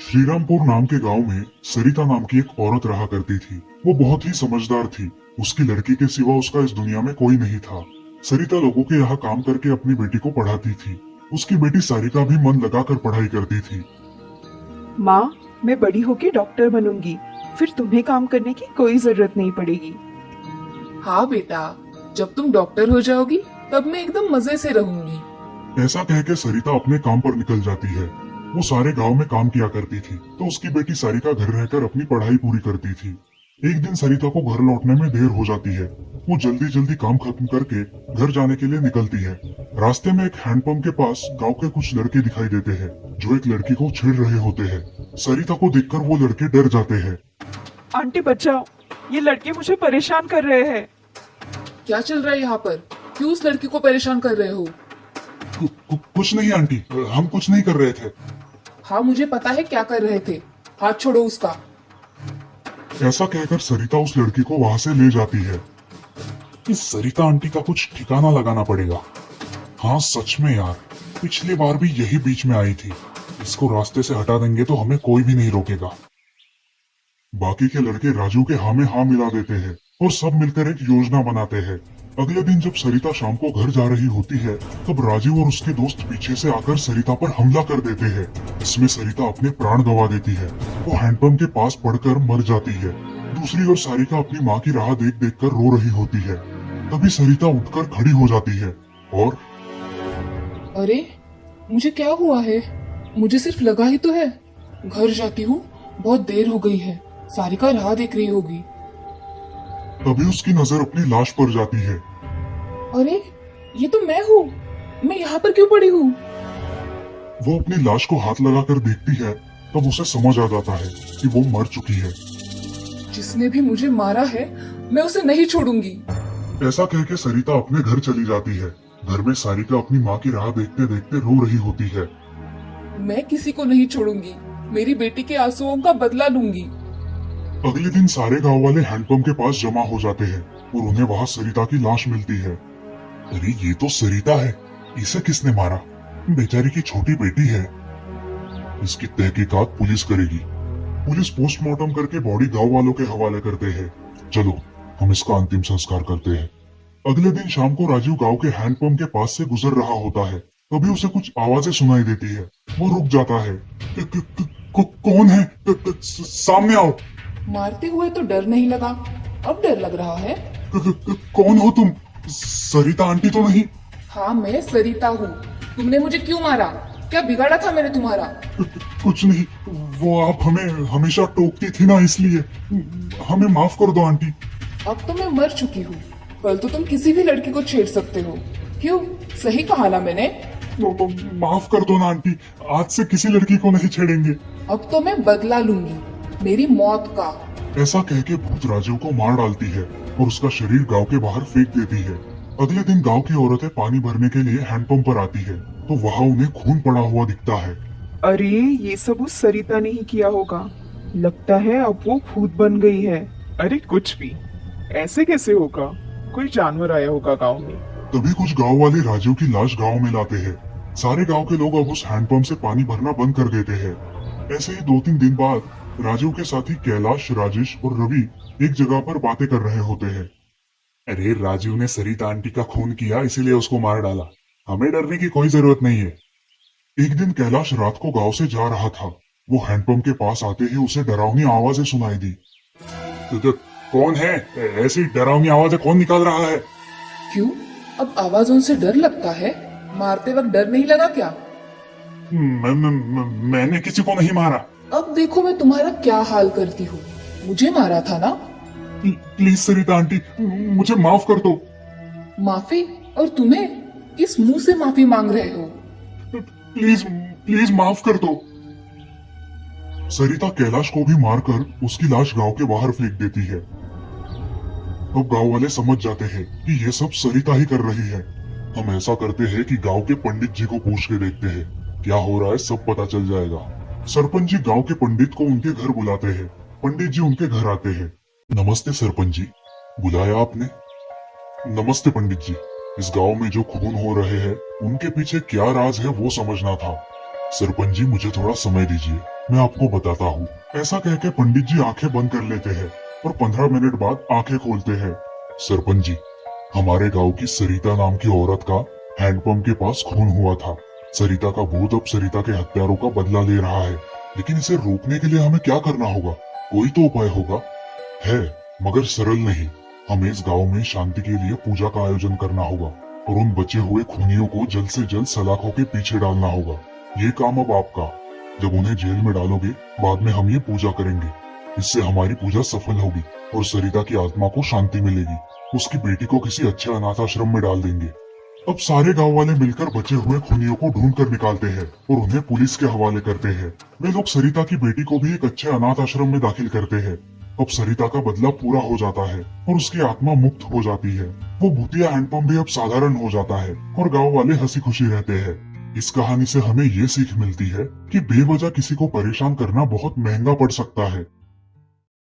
श्रीरामपुर नाम के गांव में सरिता नाम की एक औरत रहा करती थी। वो बहुत ही समझदार थी। उसकी लड़की के सिवा उसका इस दुनिया में कोई नहीं था। सरिता लोगों के यहाँ काम करके अपनी बेटी को पढ़ाती थी। उसकी बेटी सारिका भी मन लगाकर पढ़ाई करती थी। माँ, मैं बड़ी होके डॉक्टर बनूंगी, फिर तुम्हें काम करने की कोई जरूरत नहीं पड़ेगी। हाँ बेटा, जब तुम डॉक्टर हो जाओगी तब मैं एकदम मजे से रहूंगी। ऐसा कह के सरिता अपने काम पर निकल जाती है। वो सारे गांव में काम किया करती थी तो उसकी बेटी सारिका घर रहकर अपनी पढ़ाई पूरी करती थी। एक दिन सरिता को घर लौटने में देर हो जाती है। वो जल्दी जल्दी काम खत्म करके घर जाने के लिए निकलती है। रास्ते में एक हैंडपंप के पास गांव के कुछ लड़के दिखाई देते हैं जो एक लड़की को छेड़ रहे होते हैं। सरिता को देखकर वो लड़के डर जाते हैं। आंटी बचाओ, ये लड़के मुझे परेशान कर रहे हैं। क्या चल रहा है यहाँ पर? क्यों उस लड़की को परेशान कर रहे हो? कुछ नहीं आंटी, हम कुछ नहीं कर रहे थे। हाँ, मुझे पता है क्या कर रहे थे। हाथ छोड़ो उसका। ऐसा कहकर सरिता उस लड़की को वहां से ले जाती है। इस सरिता आंटी का कुछ ठिकाना लगाना पड़ेगा। हाँ सच में यार, पिछली बार भी यही बीच में आई थी। इसको रास्ते से हटा देंगे तो हमें कोई भी नहीं रोकेगा। बाकी के लड़के राजू के हाँ में हाँ मिला देते हैं और सब मिलकर एक योजना बनाते हैं। अगले दिन जब सरिता शाम को घर जा रही होती है तब राजू और उसके दोस्त पीछे से आकर सरिता पर हमला कर देते हैं। इसमें सरिता अपने प्राण गंवा देती है। वो हैंडपंप के पास पड़कर मर जाती है। दूसरी ओर सारिका अपनी माँ की राह देख देख कर रो रही होती है। तभी सरिता उठकर खड़ी हो जाती है और अरे, मुझे क्या हुआ है? मुझे सिर्फ लगा ही तो है। घर जाती हूँ, बहुत देर हो गई है। सारिका राह देख रही होगी। तभी उसकी नजर अपनी लाश पर जाती है। अरे, ये तो मैं हूँ। मैं यहाँ पर क्यों पड़ी हूँ? वो अपनी लाश को हाथ लगाकर देखती है तब उसे समझ आ जाता है कि वो मर चुकी है। जिसने भी मुझे मारा है, मैं उसे नहीं छोड़ूंगी। ऐसा कह के सरिता अपने घर चली जाती है। घर में सारिका अपनी माँ की राह देखते देखते रो रही होती है। मैं किसी को नहीं छोड़ूंगी। मेरी बेटी के आंसुओं का बदला लूंगी। अगले दिन सारे गांव वाले हैंडपंप के पास जमा हो जाते हैं और उन्हें वहां सरिता की लाश मिलती है। अरे ये तो सरिता है, इसे किसने मारा? बेचारी की छोटी बेटी है। इसकी तहकीकात पुलिस करेगी। पुलिस पोस्टमार्टम करके बॉडी गांव वालों के हवाले करते हैं। चलो हम इसका अंतिम संस्कार करते हैं। अगले दिन शाम को राजू गांव के हैंडपंप के पास से गुजर रहा होता है। तभी उसे कुछ आवाजें सुनाई देती है। वो रुक जाता है। कौन है? सामने आओ। मारते हुए तो डर नहीं लगा, अब डर लग रहा है। कौन हो तुम? सरिता आंटी तो नहीं? हाँ, मैं सरिता हूँ। तुमने मुझे क्यों मारा? क्या बिगाड़ा था मैंने तुम्हारा? कुछ नहीं, वो आप हमें हमेशा टोकती थी ना, इसलिए। हमें माफ कर दो आंटी। अब तो मैं मर चुकी हूँ। कल तो तुम किसी भी लड़की को छेड़ सकते हो। क्यों, सही कहा ना मैंने? माफ कर दो ना आंटी, आज से किसी लड़की को नहीं छेड़ेंगे। अब तो मैं बदला लूंगी, मेरी मौत का। ऐसा कह के भूत राजू को मार डालती है और उसका शरीर गांव के बाहर फेंक देती है। अगले दिन गांव की औरतें पानी भरने के लिए हैंडपंप पर आती है तो वहाँ उन्हें खून पड़ा हुआ दिखता है। अरे, ये सब उस सरिता ने ही किया होगा। लगता है अब वो भूत बन गई है। अरे कुछ भी, ऐसे कैसे होगा? कोई जानवर आया होगा गांव में। तभी कुछ गांव वाले राजू की लाश गांव में लाते हैं। सारे गांव के लोग अब उस हैंडपंप से पानी भरना बंद कर देते हैं। ऐसे ही 2-3 दिन बाद राजू के साथी कैलाश, राजेश और रवि एक जगह पर बातें कर रहे होते हैं। अरे राजू ने सरिता आंटी का खून किया, इसीलिए उसको मार डाला। हमें डरने की कोई जरूरत नहीं है। एक दिन कैलाश रात को गांव से जा रहा था। वो हैंडपंप के पास आते ही उसे डरावनी आवाजें सुनाई दी। तो कौन है? ऐसी डरावनी आवाजें कौन निकाल रहा है? क्यों, अब आवाजों से डर लगता है? मारते वक्त डर नहीं लगा क्या? मैंने किसी को नहीं मारा। अब देखो मैं तुम्हारा क्या हाल करती हूँ। मुझे मारा था ना? प्लीज सरिता आंटी, मुझे माफ कर दो। माफी? और तुम्हें? किस मुंह से माफी मांग रहे हो? प्लीज प्लीज माफ कर दो। सरिता कैलाश को भी मारकर उसकी लाश गांव के बाहर फेंक देती है। अब गांव वाले समझ जाते हैं कि ये सब सरिता ही कर रही है। हम ऐसा करते हैं कि गांव के पंडित जी को पूछ के देखते हैं। क्या हो रहा है सब पता चल जाएगा। सरपंच जी गांव के पंडित को उनके घर बुलाते हैं। पंडित जी उनके घर आते हैं। नमस्ते सरपंच जी, बुलाया आपने? नमस्ते पंडित जी, इस गांव में जो खून हो रहे हैं उनके पीछे क्या राज है वो समझना था। सरपंच जी मुझे थोड़ा समय दीजिए। मैं आपको बताता हूँ। ऐसा कह के पंडित जी आंखें बंद कर लेते हैं और 15 मिनट बाद आंखें खोलते हैं। सरपंच जी, हमारे गांव की सरिता नाम की औरत का हैंडपंप के पास खून हुआ था। सरिता का भूत अब सरिता के हत्यारों का बदला ले रहा है, लेकिन इसे रोकने के लिए हमें क्या करना होगा? कोई तो उपाय होगा। है, मगर सरल नहीं। हमें इस गांव में शांति के लिए पूजा का आयोजन करना होगा और उन बचे हुए खूनियों को जल्द से जल्द सलाखों के पीछे डालना होगा। ये काम अब आपका। जब उन्हें जेल में डालोगे, बाद में हम ये पूजा करेंगे। इससे हमारी पूजा सफल होगी और सरिता की आत्मा को शांति मिलेगी। उसकी बेटी को किसी अच्छे अनाथ आश्रम में डाल देंगे। अब सारे गांव वाले मिलकर बचे हुए खूनियों को ढूंढ कर निकालते हैं और उन्हें पुलिस के हवाले करते हैं। वे लोग सरिता की बेटी को भी एक अच्छे अनाथ आश्रम में दाखिल करते हैं। अब सरिता का बदला पूरा हो जाता है और उसकी आत्मा मुक्त हो जाती है। वो भूतिया हैंडपंप भी अब साधारण हो जाता है और गांव वाले हंसी खुशी रहते हैं। इस कहानी से हमें ये सीख मिलती है कि बेवजह किसी को परेशान करना बहुत महंगा पड़ सकता है।